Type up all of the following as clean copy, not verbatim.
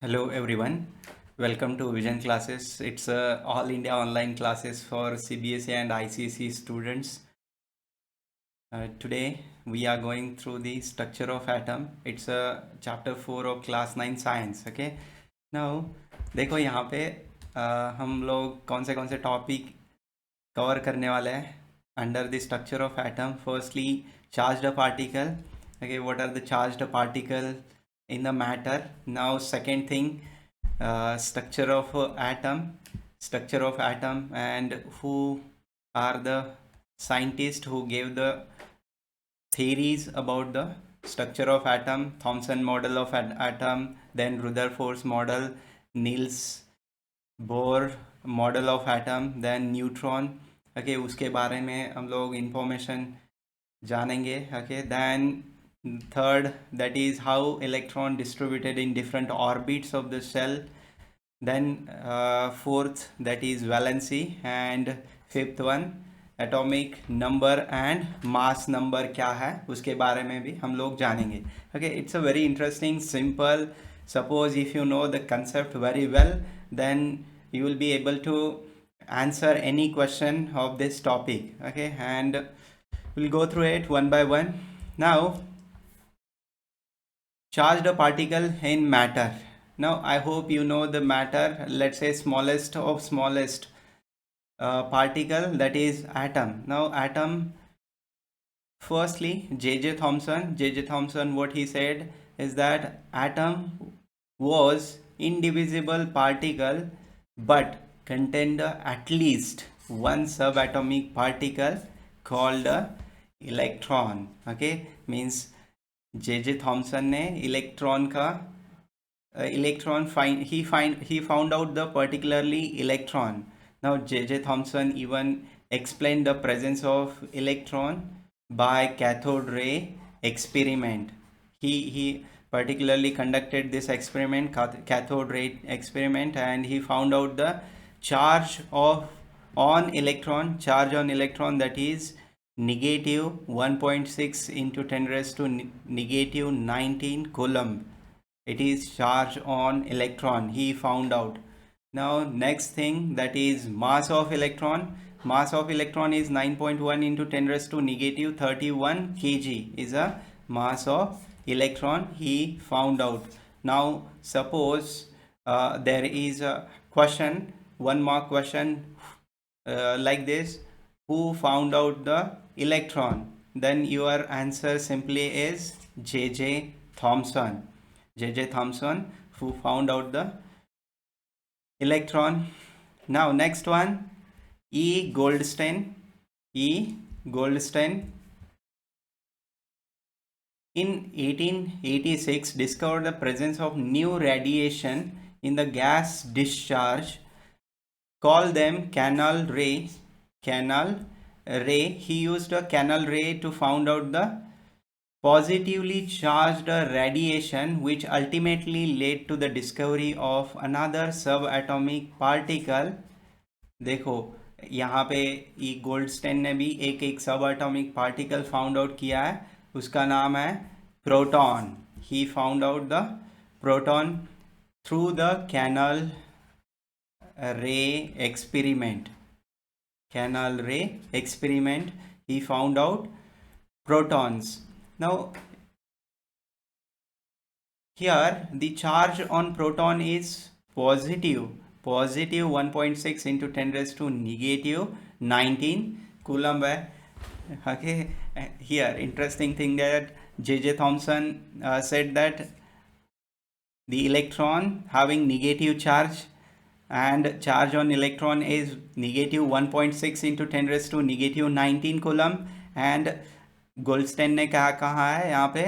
Hello everyone, welcome to Vision Classes. It's a all India online classes for CBSE and ICSE students. Today we are going through the structure of atom. It's a chapter 4 of class 9 science. Okay, now देखो यहाँ पे हम लोग कौन से topic cover करने वाले हैं under the structure of atom. Firstly charged particle. Okay, what are the charged particle in the matter? Now second thing, structure of atom, and who are the scientists who gave the theories about the structure of atom. Thomson model of atom, then Rutherford's model, Niels Bohr model of atom, then neutron. Okay, उसके बारे में हम लोग information जानेंगे. Okay, then third, that is how electron distributed in different orbits of the cell. Then fourth, that is valency, and fifth one, atomic number and mass number क्या है उसके बारे में भी हम लोग जानेंगे. Okay, it's a very interesting, simple. Suppose if you know the concept very well, then you will be able to answer any question of this topic. Okay, and we'll go through it one by one. Now, charged particle in matter. Now I hope you know the matter. Let's say smallest of smallest particle, that is atom. Now atom, firstly J.J. Thomson, what he said is that atom was indivisible particle but contained at least one subatomic particle called a electron. Okay, means J.J. Thomson ने electron का he found out the particularly electron. Now J.J. Thomson even explained the presence of electron by cathode ray experiment. He particularly conducted this experiment, cathode ray experiment, and he found out the charge on electron, that is negative 1.6 into 10 raised to negative 19 coulomb. It is charge on electron, he found out. Now next thing, that is mass of electron. Mass of electron is 9.1 into 10 raised to negative 31 kg is a mass of electron, he found out. Now suppose there is a question, one mark question like this: who found out the electron? Then your answer simply is J.J. Thomson. J.J. Thomson, who found out the electron. Now next one, E. Goldstein. In 1886 discovered the presence of new radiation in the gas discharge. Call them canal ray. He used a canal ray to found out the positively charged radiation, which ultimately led to the discovery of another subatomic particle. देखो यहाँ पे ई Goldstein ने भी एक subatomic particle found out किया है, उसका नाम है proton. He found out the proton through the canal ray experiment. He found out protons. Now here the charge on proton is positive 1.6 into 10 raised to negative 19 coulomb. Okay, here interesting thing that J.J. Thomson said that the electron having negative charge, and charge on electron is negative 1.6 into 10 raised to negative 19 coulomb, and Goldstein ने क्या कहा है यहाँ पे,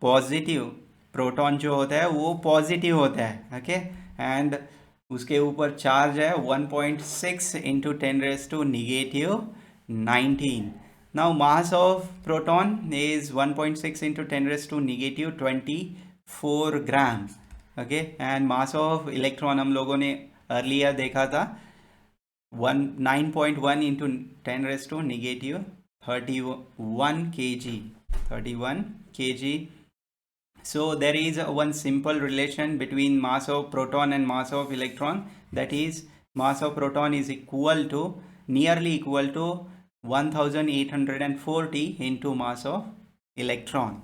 positive proton जो होता है वो पॉजिटिव होता है. ओके, एंड उसके ऊपर चार्ज है 1.6 into 10 raise to negative 19. Now mass of proton is 1.6 into 10 raise to negative 24 gram. Okay, and mass of electron हम लोगों ने अर्लियर देखा था 9.1 into 10 raise to negative 31 kg. So there is one simple relation between mass of proton and mass of electron, that is mass of proton is equal to, nearly equal to 1840 into mass of electron.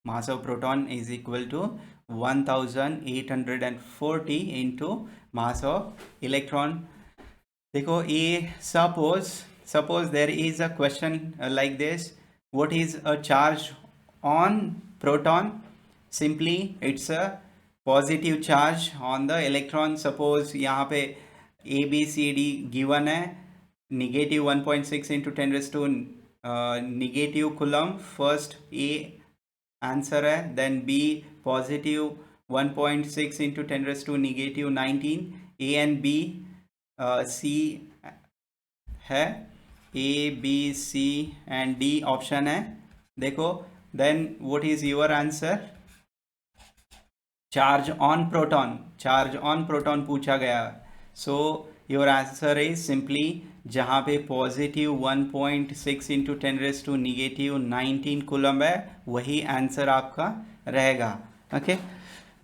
Mass of proton is equal to 1840 into mass of electron. देखो ये suppose there is a question like this, what is a charge on proton? Simply it's a positive charge on the electron. Suppose यहाँ पे A B C D given है, negative 1.6 into 10 raised to negative coulomb. First A answer है, then B positive 1.6 into 10 raised to negative 19. A and B C है, A B C and D option है. देखो then what is your answer? Charge on proton पूछा गया. So your answer is simply, जहाँ पे positive 1.6 into 10 raised to negative 19 coulomb है, वही answer आपका रहेगा. Okay,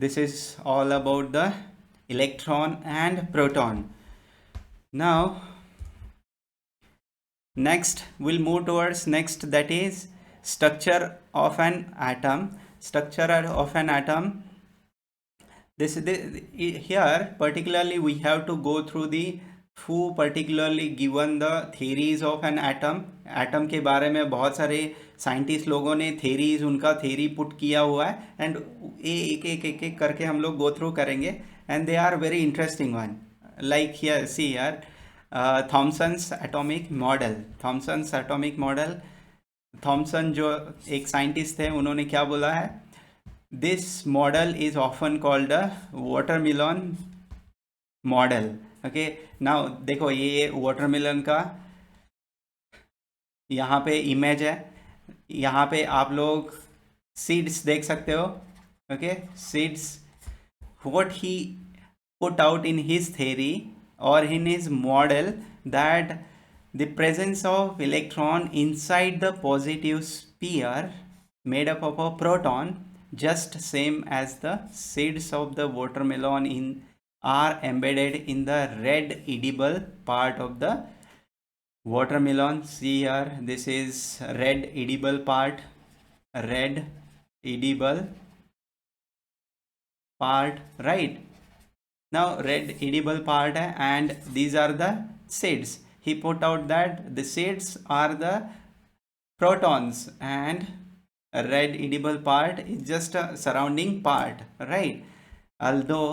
this is all about the electron and proton. Now next we'll move towards next, that is structure of an atom. This here particularly we have to go through the few particularly given the theories of an atom के बारे में बहुत सारे scientist लोगों ने theories, उनका theory put किया हुआ है, and एक करके हम लोग go through करेंगे, and they are very interesting one. Like here, see here, Thomson's atomic model. Thomson जो एक साइंटिस्ट थे, उन्होंने क्या बोला है? This model is often called a watermelon model. Okay, now देखो ये वाटरमेलन का यहाँ पे इमेज है. यहाँ पे आप लोग सीड्स देख सकते हो. Okay, seeds, what he put out in his theory or in his model, that the presence of electron inside the positive sphere made up of a proton, just same as the seeds of the watermelon are embedded in the red edible part of the watermelon. See here, this is red edible part, right? Now red edible part है, and these are the seeds. He put out that the seeds are the protons and a red edible part is just a surrounding part, right? Although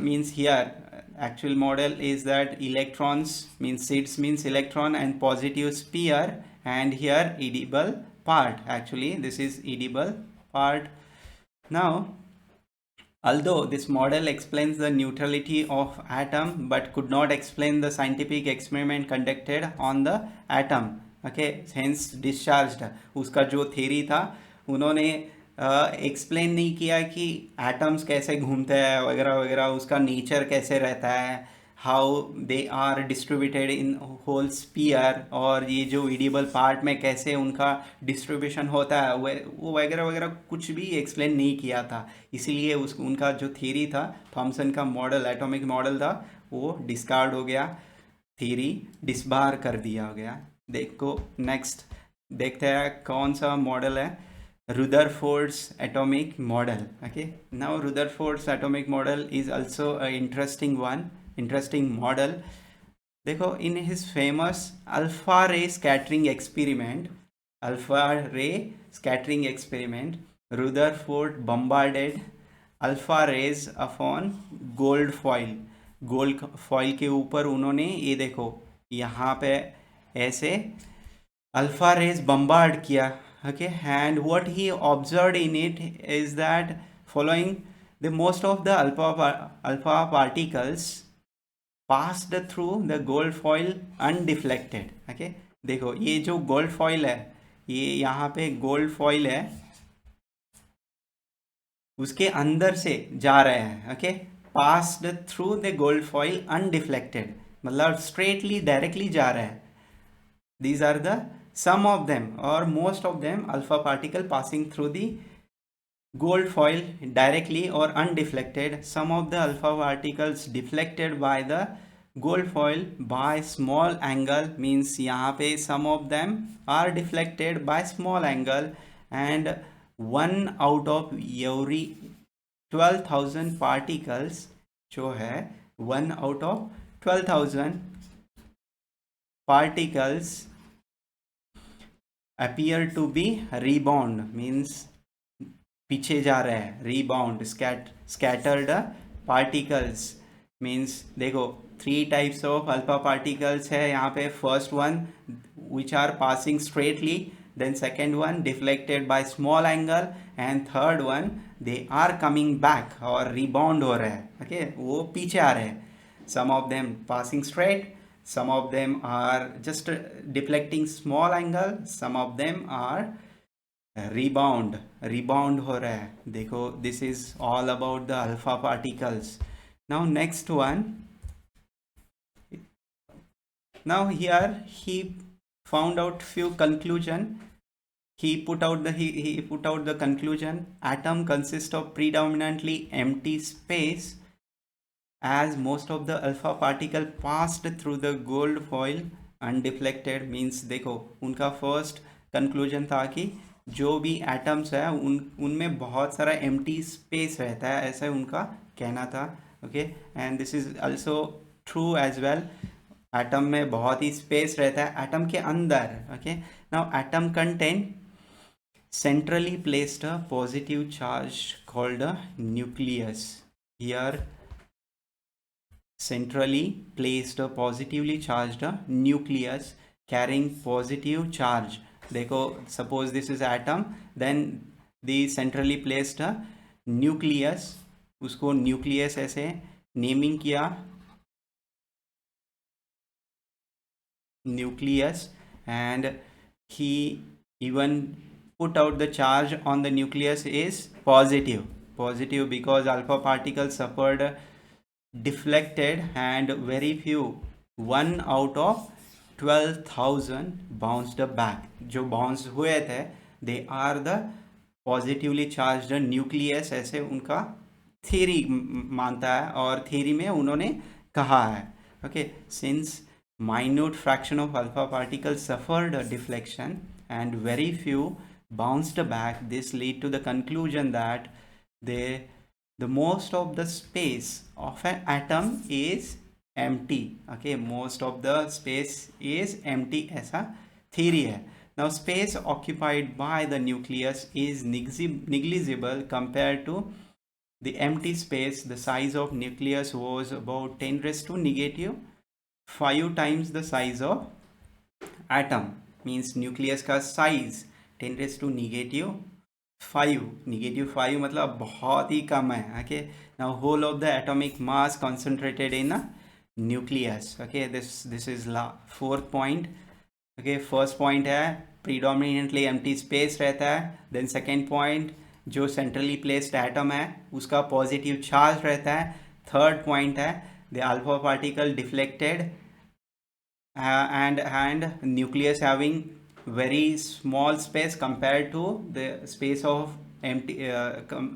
means here actual model is that electrons means seeds means electron and positive sphere, and here edible part. Actually this is edible part. Now although this model explains the neutrality of atom but could not explain the scientific experiment conducted on the atom, okay, hence discharged. उसका जो theory था, उन्होंने explain नहीं किया कि atoms कैसे घूमते हैं वगैरह वगैरह, उसका nature कैसे रहता है, how they are distributed in whole sphere, और ये जो edible part में कैसे उनका distribution होता है, वो वगैरह वगैरह कुछ भी explain नहीं किया था. इसीलिए उनका जो theory था, थॉमसन का मॉडल, एटॉमिक मॉडल था, वो डिस्कार्ड हो गया, theory डिसबार कर दिया गया. देखो नेक्स्ट देखते हैं कौन सा मॉडल है, Rutherford's atomic model. Okay, now Rutherford's atomic model is also an interesting model. देखो, in his famous alpha ray scattering experiment, Rutherford bombarded alpha rays upon gold foil के ऊपर उन्होंने ये देखो यहाँ पे ऐसे अल्फा रेज बम्बार्ड किया. Okay, and what he observed in it is that following the most of the alpha particles passed through the gold foil undeflected. Okay, देखो ये जो गोल्ड फॉइल है, ये यहाँ पे गोल्ड फॉइल है, उसके अंदर से जा रहे हैं. Okay, passed through the gold foil undeflected, मतलब स्ट्रेटली डायरेक्टली जा रहे हैं. These are the some of them or most of them alpha particle passing through the gold foil directly or undeflected. Some of the alpha particles deflected by the gold foil by small angle, means यहाँ पे some of them are deflected by small angle, and one out of every 12,000 particles जो है 1 out of 12,000 particles appear to be rebound, means पीछे जा रहे हैं, rebound, scattered particles, means देखो 3 types of alpha particles है यहाँ पे. First one which are passing straightly, then second one deflected by small angle, and third one they are coming back और rebound हो रहे हैं. okay, वो पीछे आ रहे हैं. Some of them passing straight, some of them are just deflecting small angle, some of them are rebound हो रहा है. देखो, this is all about the alpha particles. Now next one, now here he found out few conclusion. He put out the conclusion: atom consists of predominantly empty space, as most of the alpha particle passed through the gold foil undeflected. means देखो, उनका first conclusion था कि जो भी atoms है उनमें बहुत सारा एम्प्टी स्पेस रहता है, ऐसा उनका कहना था. Okay, and this is also true as well. Atom में बहुत ही स्पेस रहता है एटम के अंदर. Okay, now atom contain centrally placed a positive charge called a nucleus. Here centrally placed a positively charged nucleus carrying positive charge. देखो, suppose this is atom, then the centrally placed nucleus, उसको nucleus ऐसे naming किया, nucleus, and he even put out the charge on the nucleus is positive because alpha particles suffered deflected and very few 1 out of 12,000 bounced back. जो bounce हुए थे they are the positively charged nucleus, ऐसे उनका theory मानता है और theory में उन्होंने कहा है. okay, since minute fraction of alpha particles suffered a deflection and very few bounced back, this lead to the conclusion that the most of the space of an atom is empty. okay, most of the space is empty, ऐसा theory है. now space occupied by the nucleus is negligible compared to the empty space. the size of nucleus was about 10 raised to negative 5 times the size of atom. means nucleus का size 10 raised to negative 5 मतलब बहुत ही कम है. okay, now whole of the atomic mass concentrated in a nucleus. okay, this is fourth point. okay, first point है predominantly empty space रहता है. then second point, जो centrally placed atom है उसका positive charge रहता है. third point है the alpha particle deflected and nucleus having very small space compared to the space of empty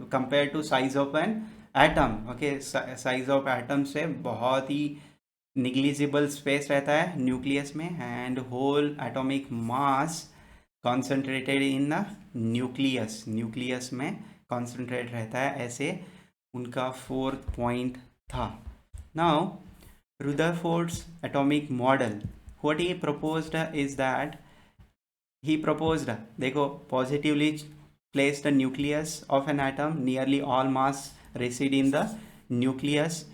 compared to size of an atom. okay, size of atom से बहुत ही negligible space रहता है nucleus में, and whole atomic mass concentrated in the nucleus में concentrate रहता है, ऐसे उनका fourth point था. now Rutherford's atomic model, what he proposed is that he proposed, देखो, positively placed the nucleus of an atom, nearly all mass reside in the nucleus,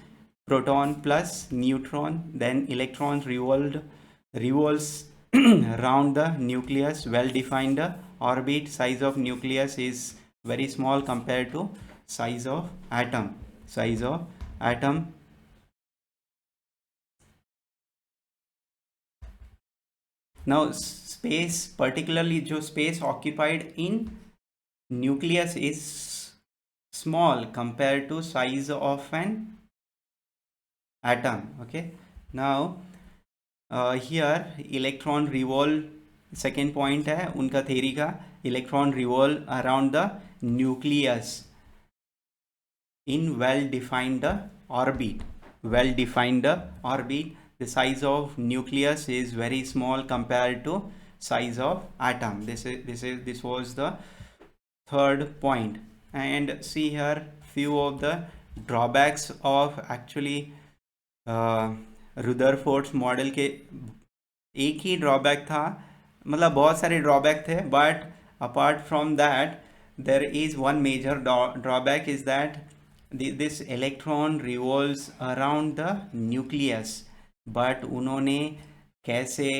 proton plus neutron, then electrons revolves around the nucleus, well defined orbit. size of nucleus is very small compared to size of atom. now space, particularly जो space occupied in nucleus is small compared to size of an atom. okay, now here electron revolve, second point है उनका theory का, electron revolve around the nucleus in well-defined orbit. Well-defined orbit. The size of nucleus is very small compared to size of atom. This was the third point. And see here few of the drawbacks of actually Rutherford's model के. एक ही drawback था, मतलब बहुत सारे drawback थे, but apart from that there is one major drawback is that this electron revolves around the nucleus. But उन्होंने कैसे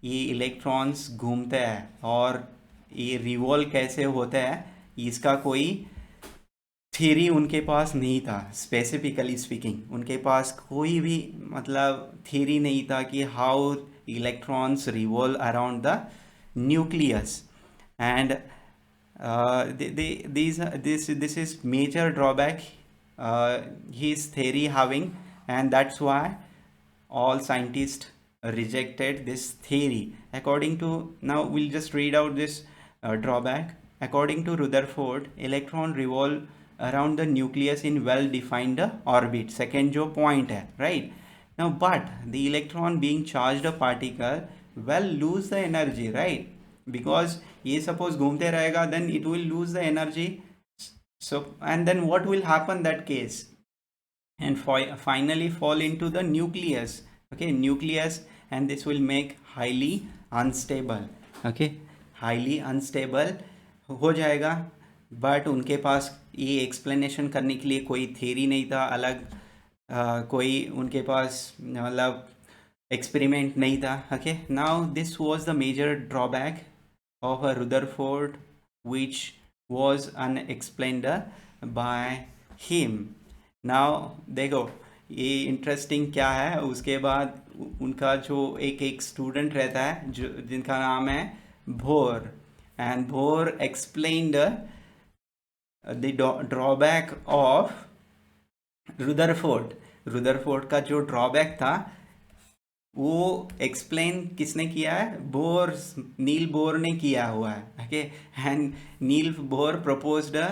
ये इलेक्ट्रॉन्स घूमते हैं और ये रिवॉल्व कैसे होता है, इसका कोई थ्योरी उनके पास नहीं था. स्पेसिफिकली स्पीकिंग उनके पास कोई भी मतलब थ्योरी नहीं था कि how electrons revolve around the nucleus. And this is major drawback his theory having, and that's why all scientists rejected this theory. According to, now we'll just read out this drawback. According to Rutherford, electron revolve around the nucleus in well defined orbit. Second जो point है, right? Now but the electron being charged particle will lose the energy, right? Because ये suppose घूमते रहेगा, then it will lose the energy. So and then what will happen that case? And finally fall into the nucleus. Okay, nucleus, and this will make highly unstable. Okay, highly unstable हो जाएगा. But उनके पास ये explanation करने के लिए कोई theory नहीं था अलग, कोई उनके पास मतलब एक्सपेरिमेंट नहीं था. Okay, now this was the major drawback of a Rutherford which was unexplained by him. Now देखो ये इंटरेस्टिंग क्या है. उसके बाद उनका जो एक स्टूडेंट रहता है जो जिनका नाम है bore, and bore explained the drawback of Rutherford का जो ड्रॉबैक था वो एक्सप्लेन किसने किया है? नील बोर ने किया हुआ है. Okay, and Niels Bohr proposed a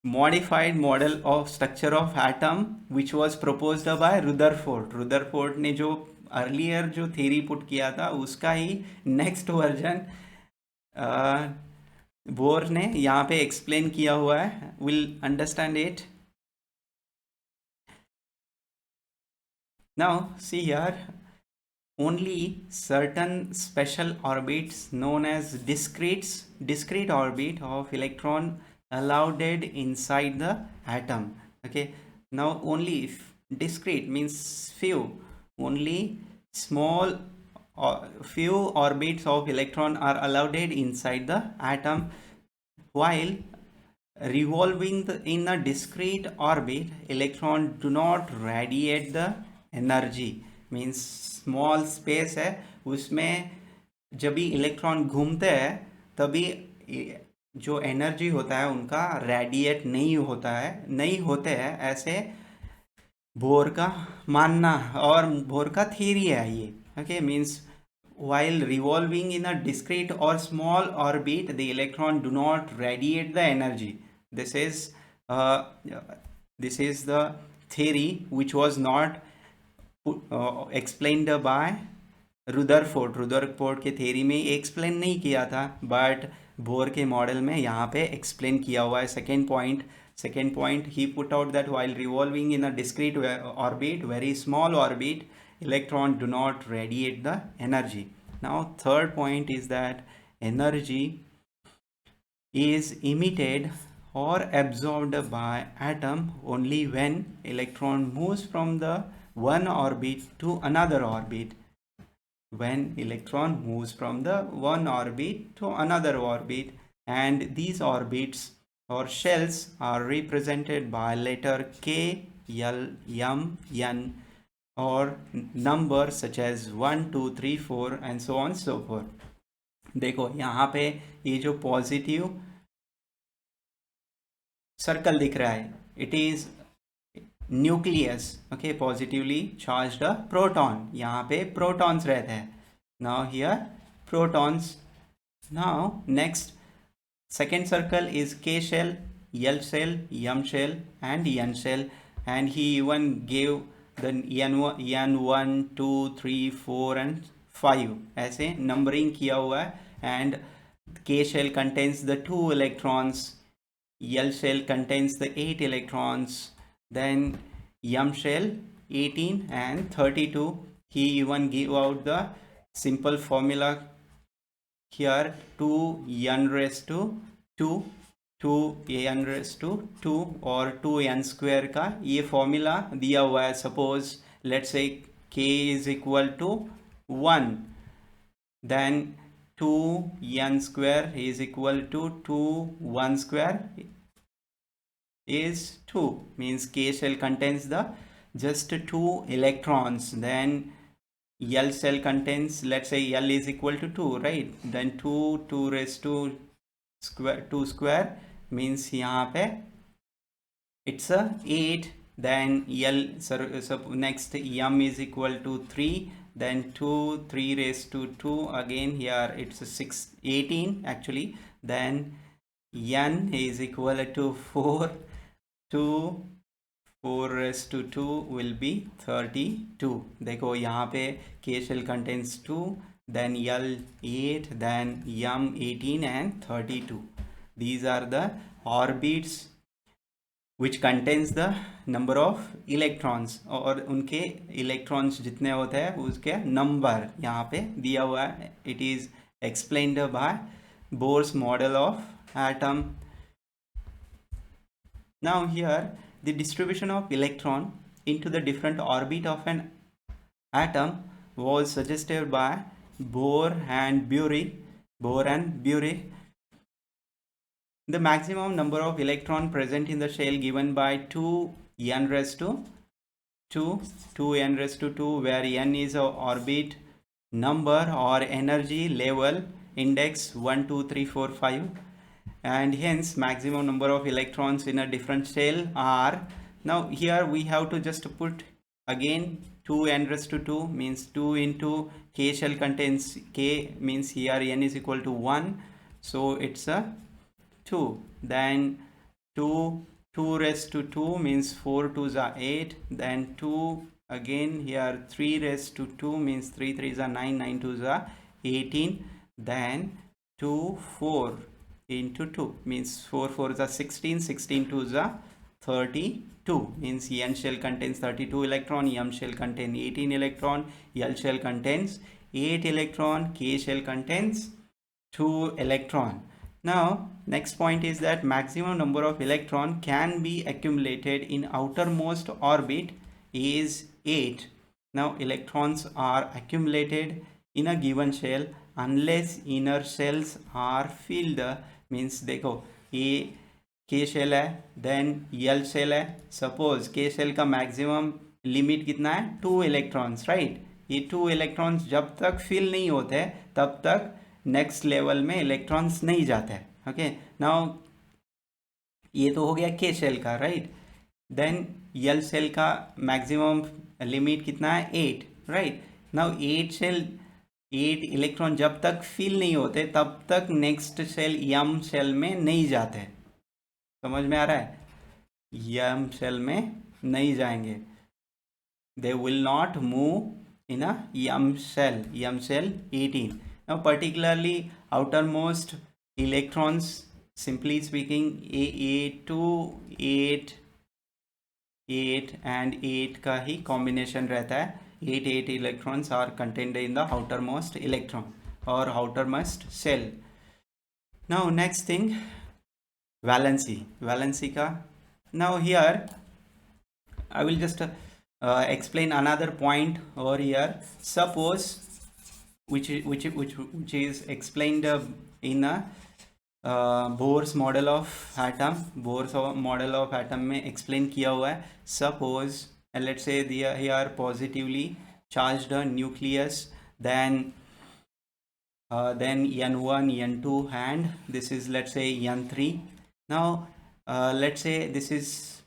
modified model of structure of atom which was proposed by Rutherford ने जो अर्लियर जो थ्योरी पुट किया था उसका ही नेक्स्ट वर्जन बोर ने यहाँ पे एक्सप्लेन किया हुआ है. Will understand it. Now see here, only certain special orbits known as discrete orbit of electron allowed inside the atom. Okay, now only discrete means few, only small few orbits of electron are allowed inside the atom. While revolving in a discrete orbit, electron do not radiate the energy. Means small space है उसमें जब भी electron घूमते हैं तभी जो energy होता है उनका रेडिएट नहीं होते हैं, ऐसे बोर का मानना और बोर का थ्योरी है ये. Okay, means while revolving in a discrete or small orbit the electron do not radiate the energy. This is the theory which was not explained by Rutherford के थ्योरी में explain नहीं किया था, but bore के model में यहाँ पे explain किया हुआ है. Second point he put out that while revolving in a discrete orbit, very small orbit, electron do not radiate the energy. Now third point is that energy is emitted or absorbed by atom only when electron moves from the one orbit to another orbit. When electron moves from the one orbit to another orbit, and these orbits or shells are represented by letter K, L, M, N, or numbers such as 1, 2, 3, 4 and so on so forth. देखो यहाँ पे ये जो positive circle दिख रहा है, it is nucleus. Okay, positively charged proton, यहाँ पे प्रोटॉन्स रहते हैं. Now here protons. Now next Second circle is K shell, L shell, M shell and N shell, and he even gave the N1 2 3 4 and 5 ऐसे numbering किया हुआ है. And K shell contains the 2 electrons, L shell contains the 8 electrons, then M shell 18 and 32. He even gave out the simple formula here, 2n raised to 2, 2n raised to 2 और 2n square का ये formula दिया हुआ है. Suppose let's say k is equal to 1, then 2n square is equal to 2, 1 square is 2, means K shell contains the just 2 electrons. Then L cell contains, let's say L is equal to 2, right? Then 2 raised to square 2 square means यहाँ पे it's a 8. Then L next M is equal to 3, then 3 raised to 2, again here it's a 18 actually. Then N is equal to 4, 4 raised to 2 will be 32. देखो यहाँ पे K shell contains 2, then L 8, then M 18 and 32. These are the orbits which contains the number of electrons, और उनके electrons जितने होते हैं उसके number यहाँ पे दिया हुआ है. It is explained by Bohr's model of atom. Now here the distribution of electron into the different orbit of an atom was suggested by Bohr and Bury. The maximum number of electron present in the shell given by 2n raised to 2n raised to 2, where n is a orbit number or energy level index 1 2 3 4 5, and hence maximum number of electrons in a different shell are. Now here we have to just put again 2n raised to 2 means 2 into K shell contains K, means here n is equal to 1, so it's a 2. Then 2 raised to 2 means 4 2s are 8, then 2 again here 3 raised to 2 means 3 3s are 9, 9 2s are 18, then 2 4 into 2 means 4 4s are 16, 16 2s are 32, means N shell contains 32 electron, M shell contains 18 electron, L shell contains 8 electron, K shell contains 2 electron. Now next point is that maximum number of electron can be accumulated in outermost orbit is 8. Now electrons are accumulated in a given shell unless inner shells are filled, means देखो ये K shell है, then L shell है. Suppose K shell का maximum limit कितना है 2 electrons, right. ये 2 electrons जब तक फिल नहीं होते तब तक नेक्स्ट लेवल में इलेक्ट्रॉन्स नहीं जाते हैं. ओके, नाउ ये तो हो गया के शेल का, राइट. देन यल सेल का मैक्सिमम लिमिट कितना है 8, राइट. नाउ 8 इलेक्ट्रॉन जब तक फिल नहीं होते तब तक नेक्स्ट सेल यम सेल में नहीं जाते. समझ में आ रहा है? यम सेल में नहीं जाएंगे, they will not move in a yum cell 18. Now particularly outermost electrons, simply speaking, 2 8 and 8 का ही combination रहता है. 8 electrons are contained in the outermost electron or outermost cell. Now next thing, valency का. Now here I will just explain another point over here. Suppose which is explained in a Bohr's model of atom. Bohr's model of atom में explain किया हुआ है. Suppose let's say here positively charged nucleus, then N1 N2 and this is let's say N3. Now let's say this is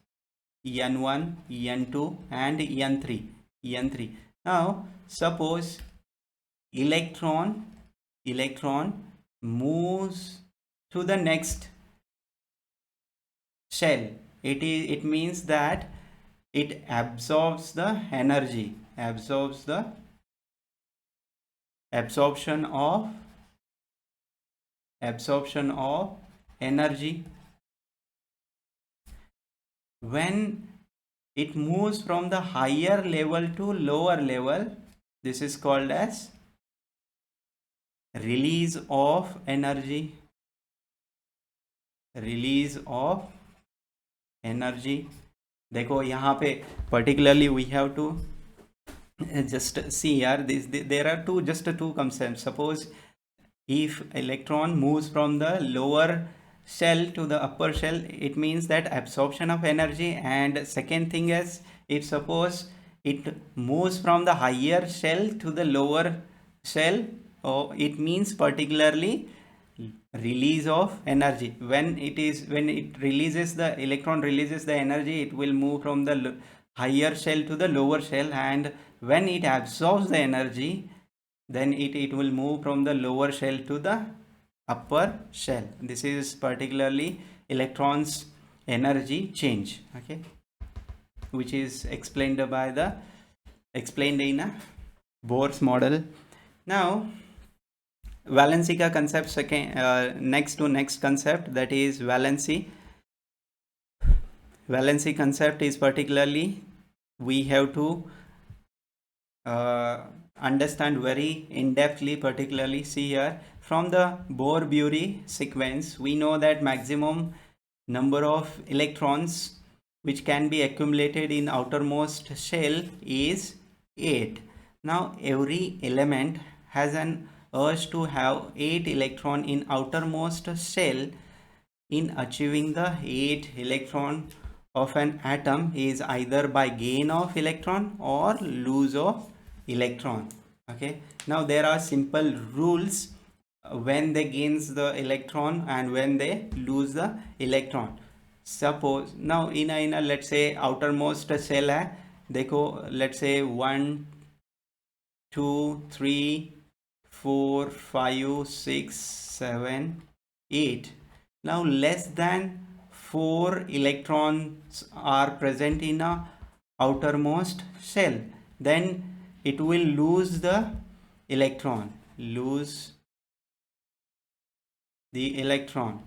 N1 N2 and N3. Now suppose electron moves to the next shell. It means that it absorbs the energy, absorbs the absorption of energy. When it moves from the higher level to lower level, this is called as release of energy. Release of energy. देखो यहाँ पे particularly we have to just see here, there are two concepts. Suppose if electron moves from the lower shell to the upper shell, it means that absorption of energy. And second thing is, if suppose it moves from the higher shell to the lower shell, it means particularly release of energy. When it releases, the electron releases the energy, it will move from the higher shell to the lower shell, and when it absorbs the energy, then it will move from the lower shell to the upper shell. This is particularly electrons energy change, okay, which is explained in a Bohr's model. Now valency का concept second, next concept, that is valency. Valency concept is particularly we have to understand very in-depthly. Particularly see here, from the Bohr-Bury sequence, we know that maximum number of electrons which can be accumulated in outermost shell is 8. Now every element has an urge to have 8 electron in outermost shell. In achieving the 8 electron of an atom is either by gain of electron or lose of electron. Okay, now there are simple rules when they gains the electron and when they lose the electron. Suppose now in a let's say outermost shell है, देखो let's say 1 2 3 4 5 6 7 8. Now less than 4 electrons are present in a outermost shell, then it will lose the electron, lose the electron.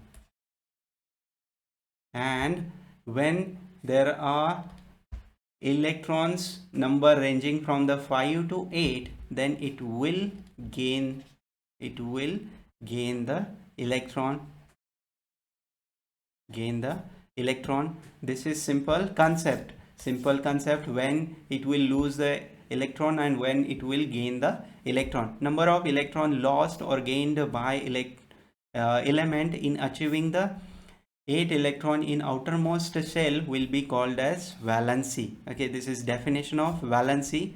And when there are electrons number ranging from the 5 to 8, then it will gain the electron. This is simple concept when it will lose the electron and when it will gain the electron. Number of electron lost or gained by element in achieving the 8 electron in outermost shell will be called as valency. Okay, this is definition of valency.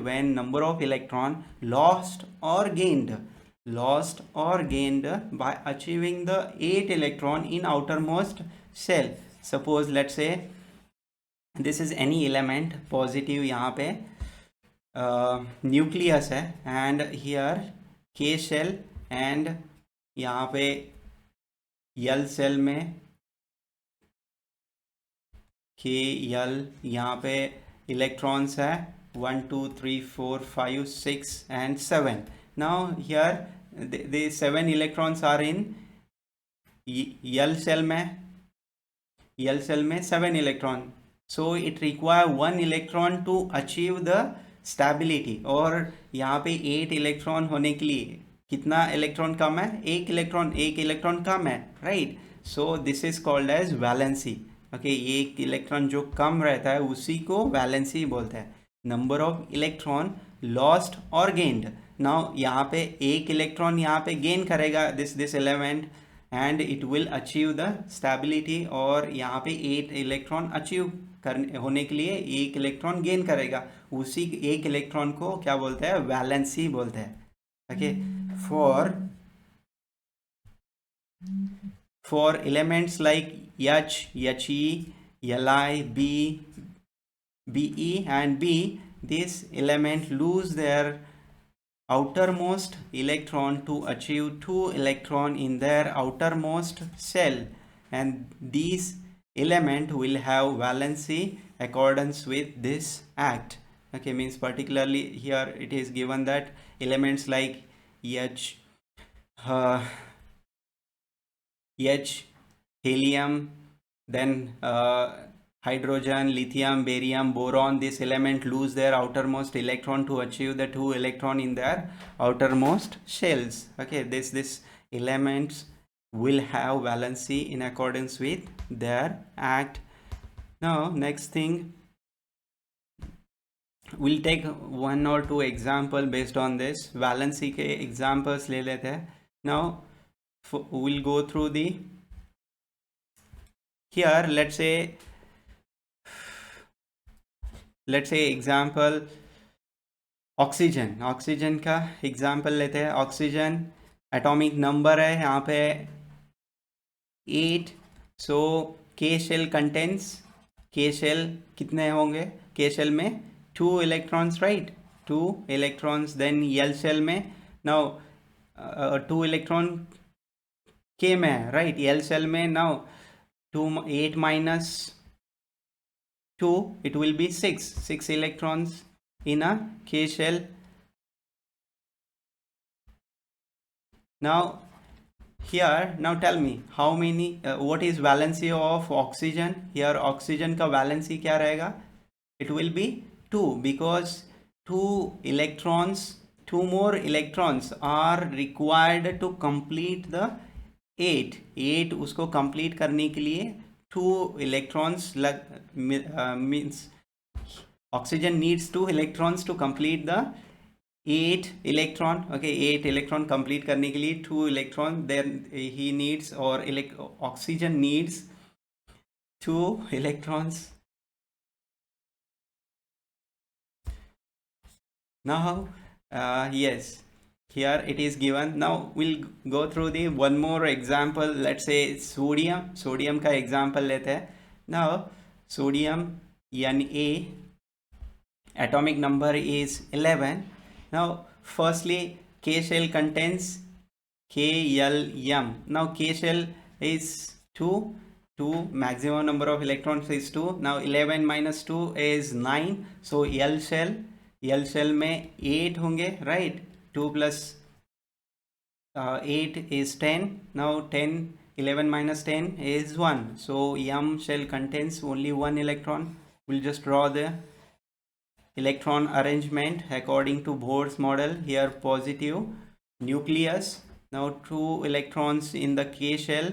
When number of electron lost or gained by achieving the 8 electron in outermost shell. Suppose let's say this is any element, positive यहाँ पे nucleus है, and here K shell, and यहाँ पे L cell में K L, यहाँ पे electrons है 1 2 3 4 5 6 and 7. Now here the 7 electrons are in L cell में 7 electron, so it require 1 electron to achieve the stability. और यहाँ पे 8 electron होने के लिए कितना इलेक्ट्रॉन कम है? एक इलेक्ट्रॉन कम है, right? So this is called as valency. Okay, एक इलेक्ट्रॉन जो कम रहता है उसी को वैलेंसी बोलते हैं. नंबर ऑफ इलेक्ट्रॉन लॉस्ट और गेन्ड. नाउ यहाँ पे एक इलेक्ट्रॉन यहाँ पे गेन करेगा this element and it will achieve the stability, और यहाँ पे 8 इलेक्ट्रॉन अचीव होने के लिए एक इलेक्ट्रॉन गेन करेगा. उसी एक इलेक्ट्रॉन को क्या बोलते हैं? वैलेंसी बोलते हैं. Okay, for elements like H, He, Li, B, Be and B, these elements lose their outermost electron to achieve 2 electron in their outermost shell, and these element will have valency accordance with this act. Okay, means particularly here it is given that elements like H, uh, H, helium, then hydrogen, lithium, barium, boron, this element lose their outermost electron to achieve the 2 electron in their outermost shells. Okay, this elements will have valency in accordance with their act. Now next thing, we'll take one or two example based on this. valency के examples ले लेते हैं. Now we'll go through the, here let's say example oxygen का example लेते हैं. Oxygen atomic number है यहाँ पे 8. सो के शेल कंटेंट्स, के शेल कितने होंगे? के शेल में 2 इलेक्ट्रॉन्स, राइट, 2 इलेक्ट्रॉन्स. देन यल शेल में नाउ 2 इलेक्ट्रॉन के में, राइट, यल शेल में now 8 minus 2, it will be 6 electrons in a K shell. Now here, now tell me how many what is valency of oxygen? Here oxygen का valency क्या रहेगा? It will be 2, because 2 more electrons are required to complete the 8 उसको complete करने के लिए 2 electrons means oxygen needs 2 electrons to complete the 8 electron. Okay, 8 electron complete करने के लिए 2 electron, then he needs, or oxygen needs 2 electrons. Now yes, here it is given. Now we'll go through the one more example. Let's say sodium का example लेते हैं. Now sodium Na, atomic number is 11. Now firstly, K shell contains Kl-m. Now K shell is 2, maximum number of electrons is 2. Now 11 minus 2 is 9. So L shell में 8 होंगे, right? 2 plus 8 is 10. Now 11 minus 10 is 1. So M shell contains only 1 electron. We'll just draw the electron arrangement according to Bohr's model. Here positive nucleus. Now 2 electrons in the K shell.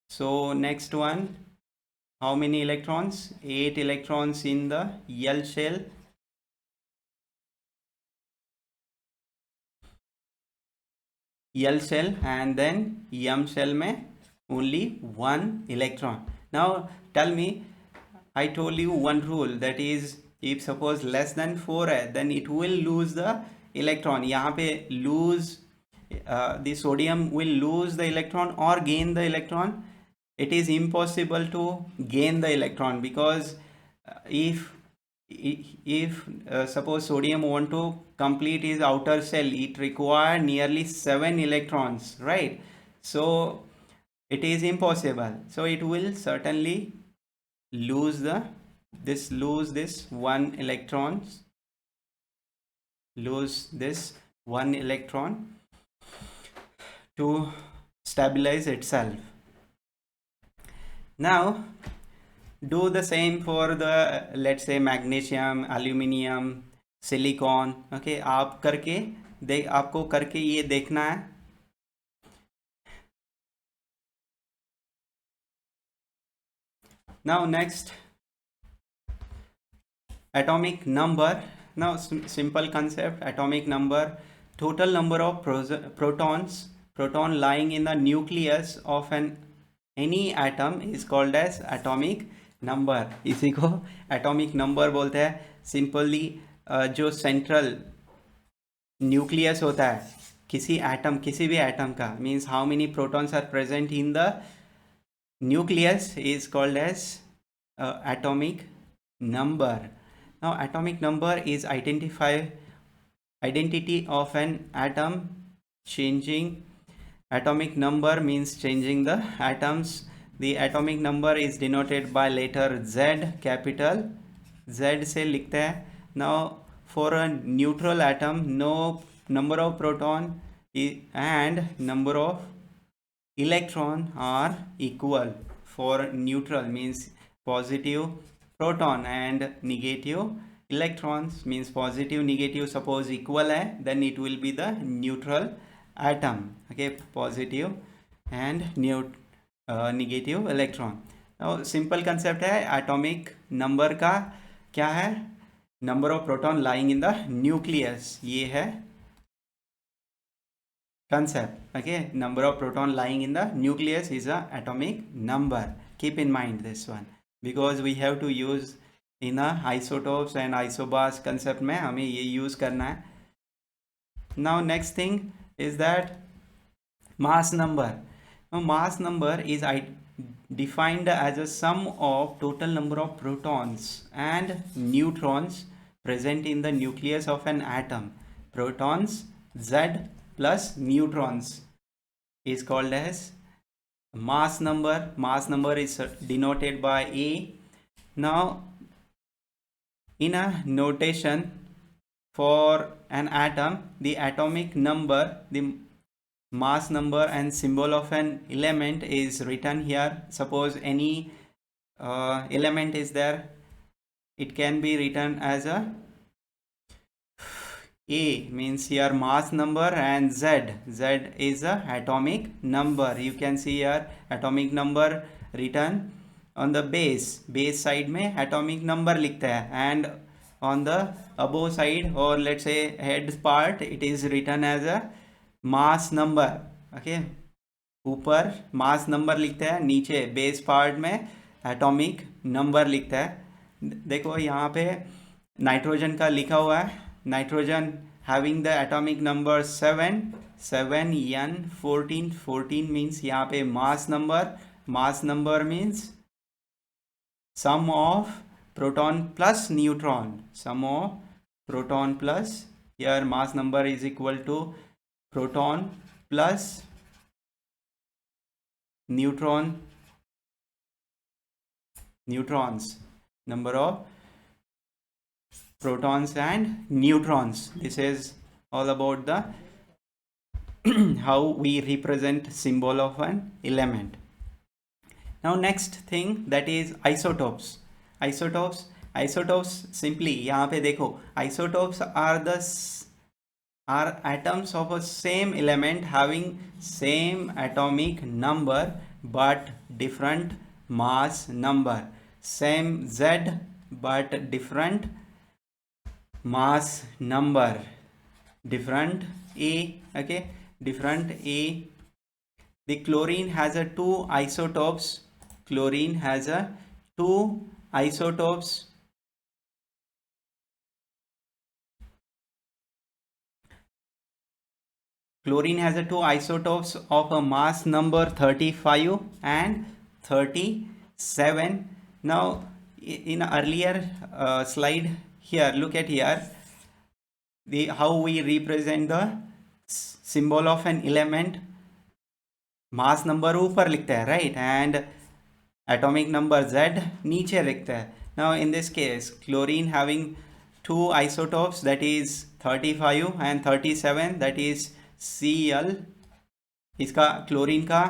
So next one, how many electrons? 8 electrons in the L shell. L shell, and then M shell में only 1 electron. Now tell me, I told you one rule, that is if suppose less than 4 है, then it will lose the electron. यहाँ पे lose the sodium will lose the electron or gain the electron. It is impossible to gain the electron, because if suppose sodium want to complete his outer shell, it require nearly 7 electrons, right? So it is impossible. So it will certainly lose this 1 electrons, lose this 1 electron to stabilize itself. Now do the same for the, let's say, magnesium, aluminium, silicon. Okay, आप करके आपको करके ये देखना है. Now next, atomic number. Now simple concept, atomic number, total number of proton lying in the nucleus of any atom is called as atomic number. इसी को atomic number बोलते हैं. सिंपली जो सेंट्रल न्यूक्लियस होता है किसी भी एटम का, means how many protons are present in the nucleus is called as atomic number. Now atomic number is identified identity of an atom, changing atomic number means changing the atoms. The atomic number is denoted by letter Z, capital Z से लिखते हैं. Now for a neutral atom, no number of proton and number of electron are equal. For neutral means positive proton and negative electrons means positive negative suppose equal है, then it will be the neutral atom. Okay, positive and negative electron. Now simple concept है atomic number का क्या है, number of proton lying in the nucleus, ये है concept. Okay, number of proton lying in the nucleus is a atomic number. Keep in mind this one because we have to use in a isotopes and isobars concept में हमें ये use करना है. Now next thing is that mass number. Now mass number is defined as a sum of total number of protons and neutrons present in the nucleus of an atom. Protons Z plus neutrons is called as mass number. Mass number is denoted by A. Now in a notation for an atom, the atomic number, the mass number and symbol of an element is written here. Suppose any element is there, it can be written as a means here mass number and Z is a atomic number. You can see here atomic number written on the base side में atomic number लिखता है, and on the above side or let's say head part it is written as a mass number. Okay, ऊपर mass number लिखता है, नीचे base part में atomic number लिखता है. देखो यहाँ पे नाइट्रोजन का लिखा हुआ है, nitrogen having the atomic number 7 N14 means यहाँ पे mass number means sum of proton plus neutron, sum of proton plus, here mass number is equal to proton plus neutrons, number of protons and neutrons. This is all about the how we represent symbol of an element. Now next thing, that is isotopes. Isotopes simply यहाँ पे देखो, isotopes are atoms of a same element having same atomic number but different mass number, same Z but different mass number, different A. Okay, different A. The chlorine has a two isotopes. Chlorine has a two isotopes. Chlorine has a two isotopes of a mass number 35 and 37. Now in earlier slide here, look at here, how we represent the symbol of an element. Mass number ऊपर लिखता है, right, and atomic number Z नीचे लिखता है. Now in this case chlorine having two isotopes that is 35 and 37 that is Cl. इसका chlorine का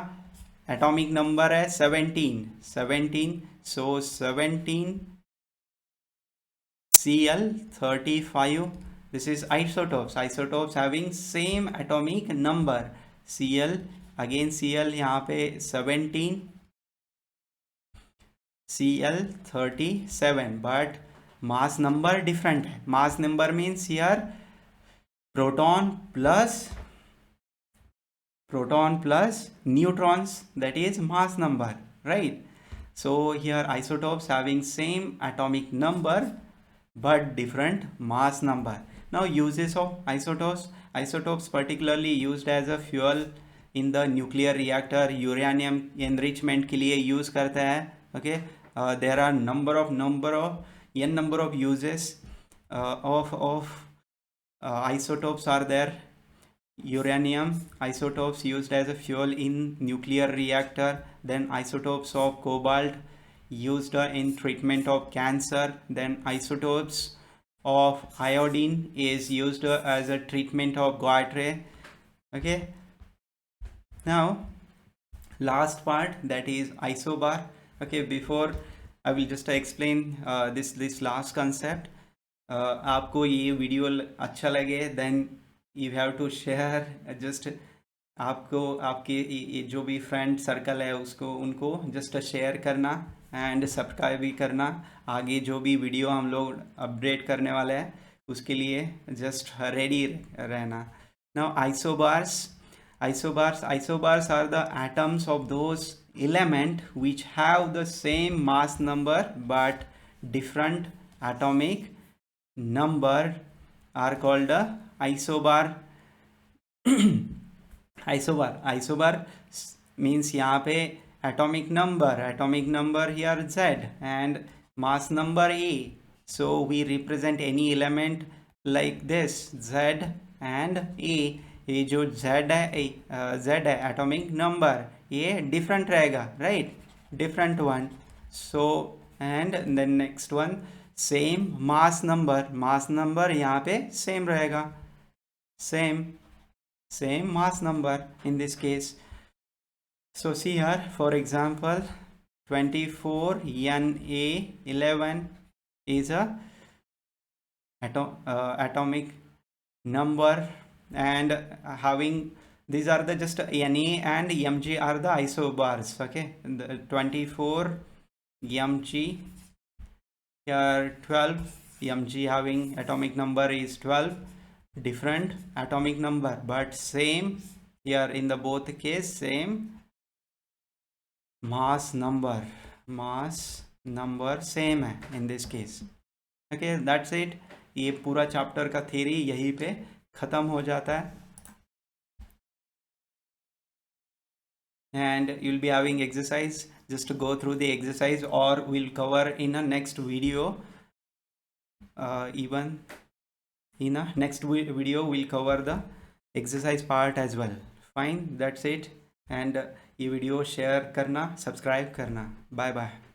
atomic number है 17, सो 17 Cl 35. This is isotopes having same atomic number. Cl again, Cl यहाँ पे 17, Cl 37, but mass number different है. Mass number means here proton plus neutrons, that is mass number, right? So here isotopes having same atomic number but different mass number. Now uses of isotopes particularly used as a fuel in the nuclear reactor, uranium enrichment के लिए use करता है. Okay, there are number of uses of isotopes are there. Uranium isotopes used as a fuel in nuclear reactor, then isotopes of cobalt used in treatment of cancer, then isotopes of iodine is used as a treatment of goitre. Okay, now last part, that is isobar. Okay, before I will just explain this last concept. आपको ये video अच्छा लगे then you have to share, just आपको आपके ये जो भी friend circle है उसको उनको जस्ट शेयर करना एंड सब्सक्राइब भी करना। आगे जो भी वीडियो हम लोग अपडेट करने वाले हैं उसके लिए जस्ट रेडी रहना। Now isobars are the atoms of those element which have the same mass number but different atomic number are called a isobar. isobar means यहाँ पे atomic number here Z and mass number E, so we represent any element like this Z and E. ये जो Z है Z है atomic number, ये different रहेगा, right, different one. So and then next one same mass number यहाँ पे same रहेगा, same mass number in this case. So see here, for example 24Na11 is a atomic number, and having these are the just Na and Mg are the isobars. Okay, the 24 Mg, here 12 Mg having atomic number is 12, different atomic number but same, here in the both case same mass number same है in this case. Okay, that's it. ये पूरा chapter का theory यहीं पे ख़त्म हो जाता है, and you'll be having exercise. Just to go through the exercise, or we'll cover in a next video. Even in a next video we'll cover the exercise part as well. Fine, that's it. And ये video share करना, subscribe करना। Bye bye.